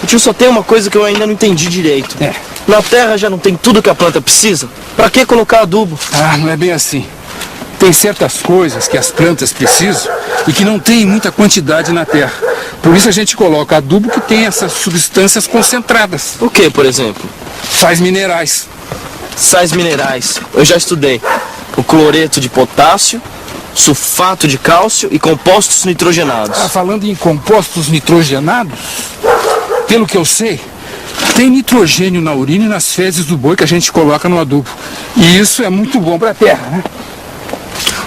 Tio, só tem uma coisa que eu ainda não entendi direito. Na terra já não tem tudo que a planta precisa? Pra que colocar adubo? Ah, não é bem assim. Tem certas coisas que as plantas precisam e que não tem muita quantidade na terra. Por isso a gente coloca adubo que tem essas substâncias concentradas. O que, por exemplo? Sais minerais. Sais minerais. Eu já estudei. O cloreto de potássio, sulfato de cálcio e compostos nitrogenados. Falando em compostos nitrogenados, pelo que eu sei, tem nitrogênio na urina e nas fezes do boi que a gente coloca no adubo. E isso é muito bom para a terra, né?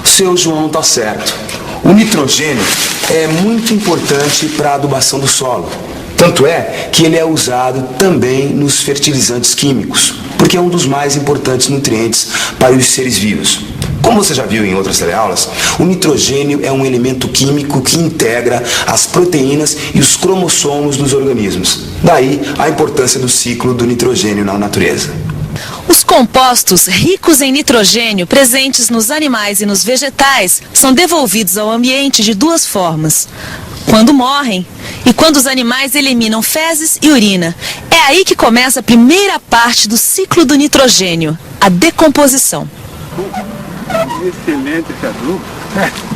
O seu João está certo. O nitrogênio é muito importante para a adubação do solo. Tanto é que ele é usado também nos fertilizantes químicos, porque é um dos mais importantes nutrientes para os seres vivos. Como você já viu em outras teleaulas, o nitrogênio é um elemento químico que integra as proteínas e os cromossomos dos organismos. Daí a importância do ciclo do nitrogênio na natureza. Os compostos ricos em nitrogênio presentes nos animais e nos vegetais são devolvidos ao ambiente de duas formas: quando morrem e quando os animais eliminam fezes e urina. É aí que começa a primeira parte do ciclo do nitrogênio, a decomposição. Excelente esse adubo.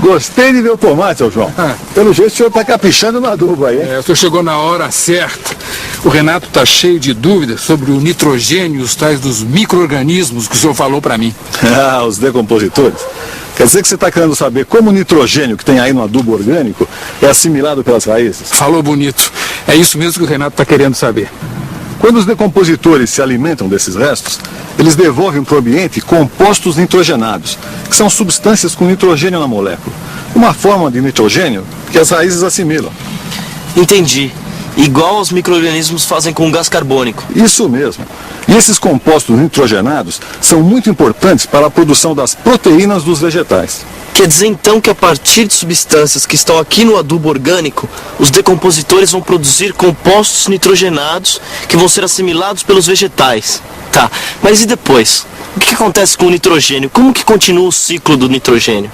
Gostei de ver o tomate, seu João. Pelo jeito o senhor está caprichando no adubo aí, hein? O senhor chegou na hora certa. O Renato está cheio de dúvidas sobre o nitrogênio e os tais dos micro-organismos que o senhor falou para mim. Os decompositores. Quer dizer que você está querendo saber como o nitrogênio que tem aí no adubo orgânico é assimilado pelas raízes? Falou bonito. É isso mesmo que o Renato está querendo saber. Quando os decompositores se alimentam desses restos, eles devolvem para o ambiente compostos nitrogenados, que são substâncias com nitrogênio na molécula. Uma forma de nitrogênio que as raízes assimilam. Entendi. Igual os micro-organismos fazem com o gás carbônico. Isso mesmo. E esses compostos nitrogenados são muito importantes para a produção das proteínas dos vegetais. Quer dizer então que a partir de substâncias que estão aqui no adubo orgânico, os decompositores vão produzir compostos nitrogenados que vão ser assimilados pelos vegetais. Tá, mas e depois? O que acontece com o nitrogênio? Como que continua o ciclo do nitrogênio?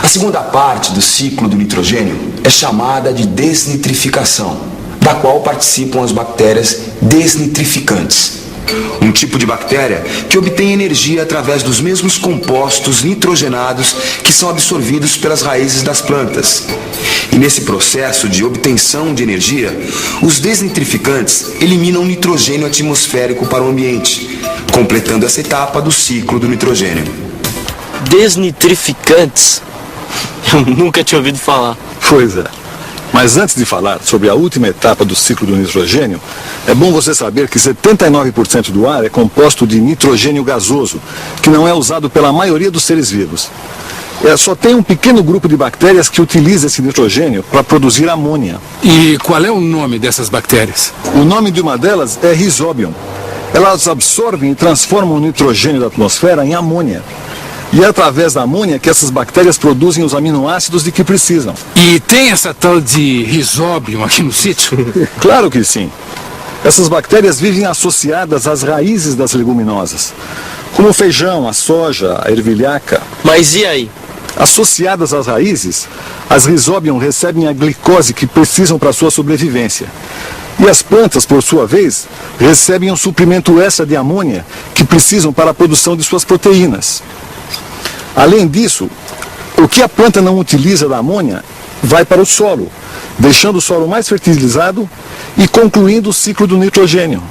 A segunda parte do ciclo do nitrogênio é chamada de desnitrificação, da qual participam as bactérias desnitrificantes. Um tipo de bactéria que obtém energia através dos mesmos compostos nitrogenados que são absorvidos pelas raízes das plantas. E nesse processo de obtenção de energia, os desnitrificantes eliminam nitrogênio atmosférico para o ambiente, completando essa etapa do ciclo do nitrogênio. Desnitrificantes? Eu nunca tinha ouvido falar. Pois é. Mas antes de falar sobre a última etapa do ciclo do nitrogênio, é bom você saber que 79% do ar é composto de nitrogênio gasoso, que não é usado pela maioria dos seres vivos. Só tem um pequeno grupo de bactérias que utiliza esse nitrogênio para produzir amônia. E qual é o nome dessas bactérias? O nome de uma delas é Rhizobium. Elas absorvem e transformam o nitrogênio da atmosfera em amônia. E é através da amônia que essas bactérias produzem os aminoácidos de que precisam. E tem essa tal de Rhizobium aqui no sítio? Claro que sim. Essas bactérias vivem associadas às raízes das leguminosas, como o feijão, a soja, a ervilhaca. Mas e aí? Associadas às raízes, as Rhizobium recebem a glicose que precisam para sua sobrevivência. E as plantas, por sua vez, recebem um suprimento extra de amônia que precisam para a produção de suas proteínas. Além disso, o que a planta não utiliza da amônia vai para o solo, deixando o solo mais fertilizado e concluindo o ciclo do nitrogênio.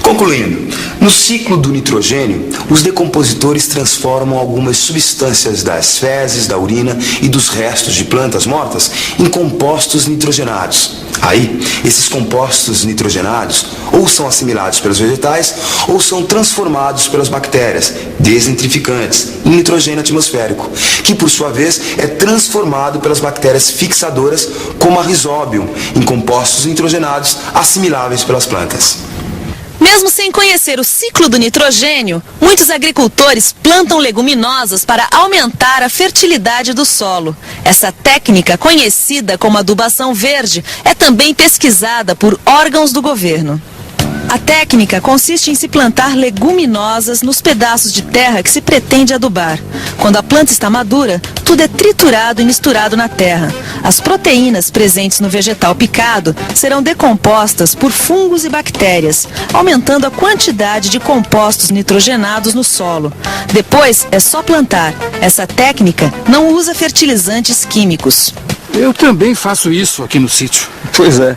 Concluindo, no ciclo do nitrogênio, os decompositores transformam algumas substâncias das fezes, da urina e dos restos de plantas mortas em compostos nitrogenados. Aí, esses compostos nitrogenados ou são assimilados pelos vegetais ou são transformados pelas bactérias desnitrificantes em nitrogênio atmosférico, que por sua vez é transformado pelas bactérias fixadoras como a Rhizobium em compostos nitrogenados assimiláveis pelas plantas. Mesmo sem conhecer o ciclo do nitrogênio, muitos agricultores plantam leguminosas para aumentar a fertilidade do solo. Essa técnica, conhecida como adubação verde, é também pesquisada por órgãos do governo. A técnica consiste em se plantar leguminosas nos pedaços de terra que se pretende adubar. Quando a planta está madura, tudo é triturado e misturado na terra. As proteínas presentes no vegetal picado serão decompostas por fungos e bactérias, aumentando a quantidade de compostos nitrogenados no solo. Depois é só plantar. Essa técnica não usa fertilizantes químicos. Eu também faço isso aqui no sítio. Pois é.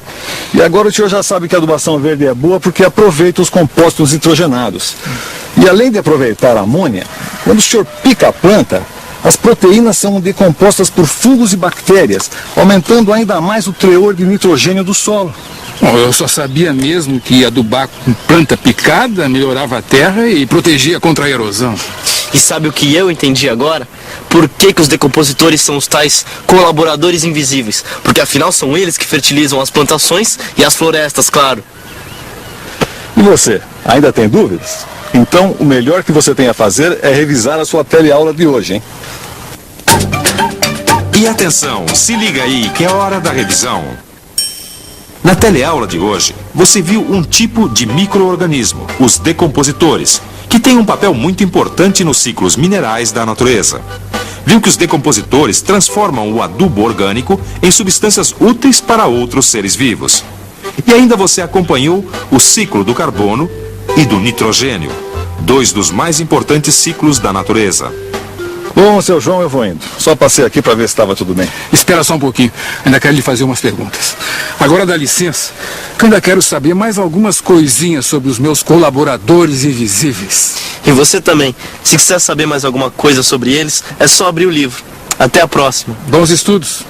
E agora o senhor já sabe que a adubação verde é boa porque aproveita os compostos nitrogenados. E além de aproveitar a amônia, quando o senhor pica a planta, as proteínas são decompostas por fungos e bactérias, aumentando ainda mais o teor de nitrogênio do solo. Bom, eu só sabia mesmo que adubar com planta picada melhorava a terra e protegia contra a erosão. E sabe o que eu entendi agora? Por que os decompositores são os tais colaboradores invisíveis? Porque afinal são eles que fertilizam as plantações e as florestas, claro. E você, ainda tem dúvidas? Então, o melhor que você tem a fazer é revisar a sua teleaula de hoje, hein? E atenção, se liga aí que é hora da revisão. Na teleaula de hoje, você viu um tipo de micro-organismo, os decompositores, que tem um papel muito importante nos ciclos minerais da natureza. Viu que os decompositores transformam o adubo orgânico em substâncias úteis para outros seres vivos. E ainda você acompanhou o ciclo do carbono e do nitrogênio, dois dos mais importantes ciclos da natureza. Bom, seu João, eu vou indo. Só passei aqui para ver se estava tudo bem. Espera só um pouquinho, ainda quero lhe fazer umas perguntas. Agora dá licença, que eu ainda quero saber mais algumas coisinhas sobre os meus colaboradores invisíveis. E você também. Se quiser saber mais alguma coisa sobre eles, é só abrir o livro. Até a próxima. Bons estudos.